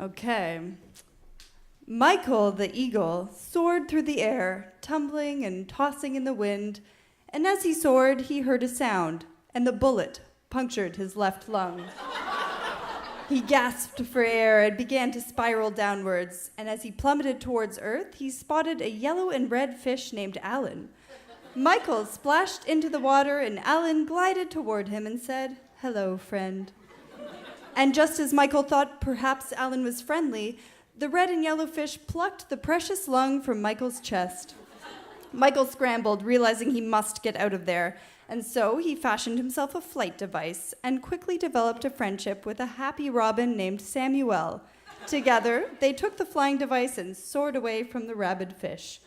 Okay. Michael the eagle soared through the air, tumbling and tossing in the wind, and as he soared, he heard a sound, and the bullet punctured his left lung. He gasped for air and began to spiral downwards, and as he plummeted towards Earth, he spotted a yellow and red fish named Alan. Michael splashed into the water, and Alan glided toward him and said, "Hello, friend." And just as Michael thought perhaps Alan was friendly, the red and yellow fish plucked the precious lung from Michael's chest. Michael scrambled, realizing he must get out of there, and so he fashioned himself a flight device and quickly developed a friendship with a happy robin named Samuel. Together, they took the flying device and soared away from the rabid fish.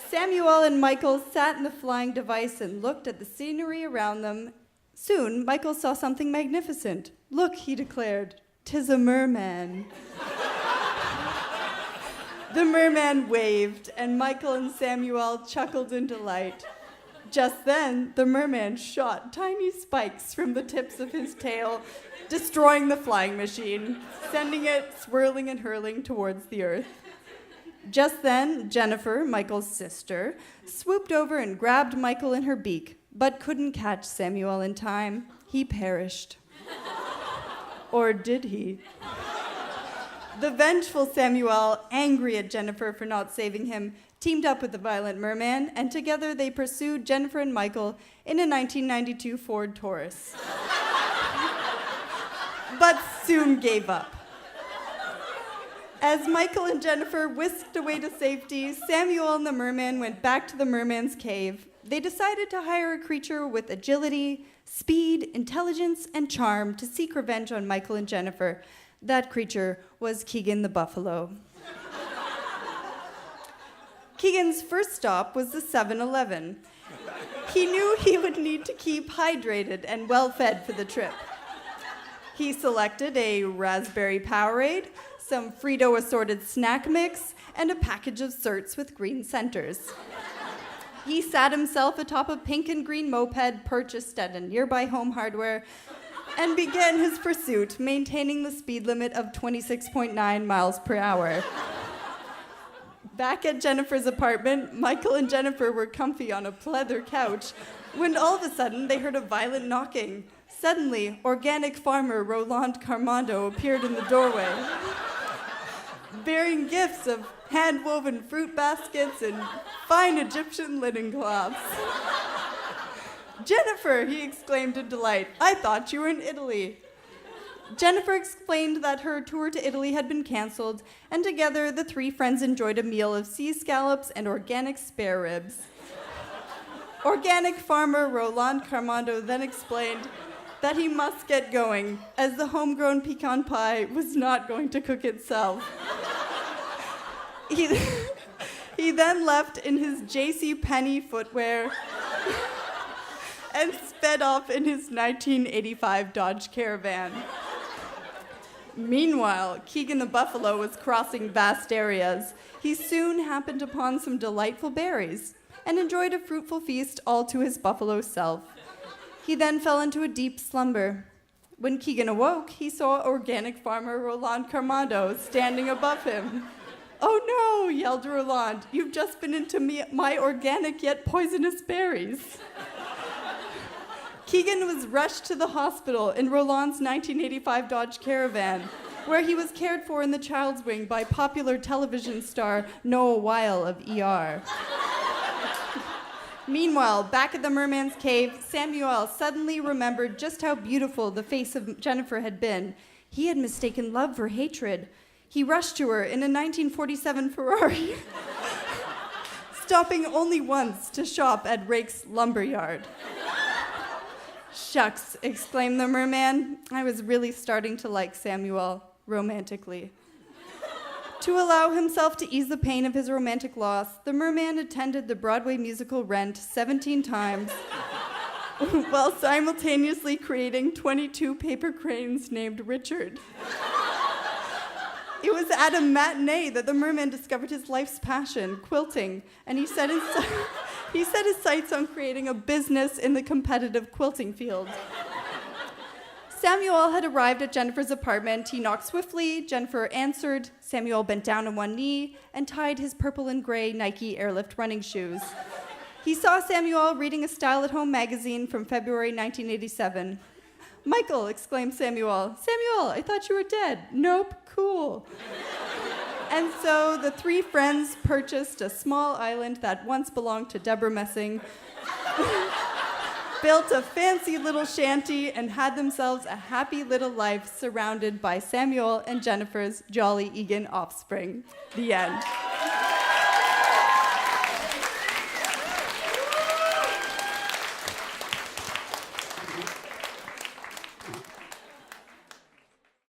Samuel and Michael sat in the flying device and looked at the scenery around them. Soon, Michael saw something magnificent. "Look," he declared, "'tis a merman." The merman waved, and Michael and Samuel chuckled in delight. Just then, the merman shot tiny spikes from the tips of his tail, destroying the flying machine, sending it swirling and hurling towards the earth. Just then, Jennifer, Michael's sister, swooped over and grabbed Michael in her beak, but couldn't catch Samuel in time. He perished. Or did he? The vengeful Samuel, angry at Jennifer for not saving him, teamed up with the violent merman, and together they pursued Jennifer and Michael in a 1992 Ford Taurus. But soon gave up. As Michael and Jennifer whisked away to safety, Samuel and the merman went back to the merman's cave. They decided to hire a creature with agility, speed, intelligence, and charm to seek revenge on Michael and Jennifer. That creature was Keegan the buffalo. Keegan's first stop was the 7-Eleven. He knew he would need to keep hydrated and well-fed for the trip. He selected a raspberry Powerade, some Frito assorted snack mix, and a package of certs with green centers. He sat himself atop a pink and green moped purchased at a nearby Home Hardware and began his pursuit, maintaining the speed limit of 26.9 miles per hour. Back at Jennifer's apartment, Michael and Jennifer were comfy on a pleather couch when all of a sudden they heard a violent knocking. Suddenly, organic farmer Roland Carmondo appeared in the doorway, bearing gifts of hand-woven fruit baskets and fine Egyptian linen cloths. "Jennifer," he exclaimed in delight, "I thought you were in Italy." Jennifer explained that her tour to Italy had been canceled, and together the three friends enjoyed a meal of sea scallops and organic spare ribs. Organic farmer Roland Carmondo then explained that he must get going, as the homegrown pecan pie was not going to cook itself. He then left in his JCPenney footwear and sped off in his 1985 Dodge Caravan. Meanwhile, Keegan the buffalo was crossing vast areas. He soon happened upon some delightful berries and enjoyed a fruitful feast all to his buffalo self. He then fell into a deep slumber. When Keegan awoke, he saw organic farmer Roland Carmondo standing above him. "Oh no," yelled Roland, "you've just been into my organic yet poisonous berries." Keegan was rushed to the hospital in Roland's 1985 Dodge Caravan, where he was cared for in the child's wing by popular television star Noah Weil of ER. Meanwhile, back at the merman's cave, Samuel suddenly remembered just how beautiful the face of Jennifer had been. He had mistaken love for hatred. He rushed to her in a 1947 Ferrari, stopping only once to shop at Rake's lumberyard. "Shucks," exclaimed the merman. "I was really starting to like Samuel romantically." To allow himself to ease the pain of his romantic loss, the merman attended the Broadway musical Rent 17 times, while simultaneously creating 22 paper cranes named Richard. It was at a matinee that the merman discovered his life's passion, quilting, and he set his sights on creating a business in the competitive quilting field. Samuel had arrived at Jennifer's apartment. He knocked swiftly. Jennifer answered. Samuel bent down on one knee and tied his purple and gray Nike Airlift running shoes. He saw Samuel reading a Style at Home magazine from February 1987. "Michael," exclaimed Samuel. "Samuel, I thought you were dead." "Nope, cool." And so the three friends purchased a small island that once belonged to Deborah Messing, built a fancy little shanty, and had themselves a happy little life surrounded by Samuel and Jennifer's jolly Egan offspring. The end.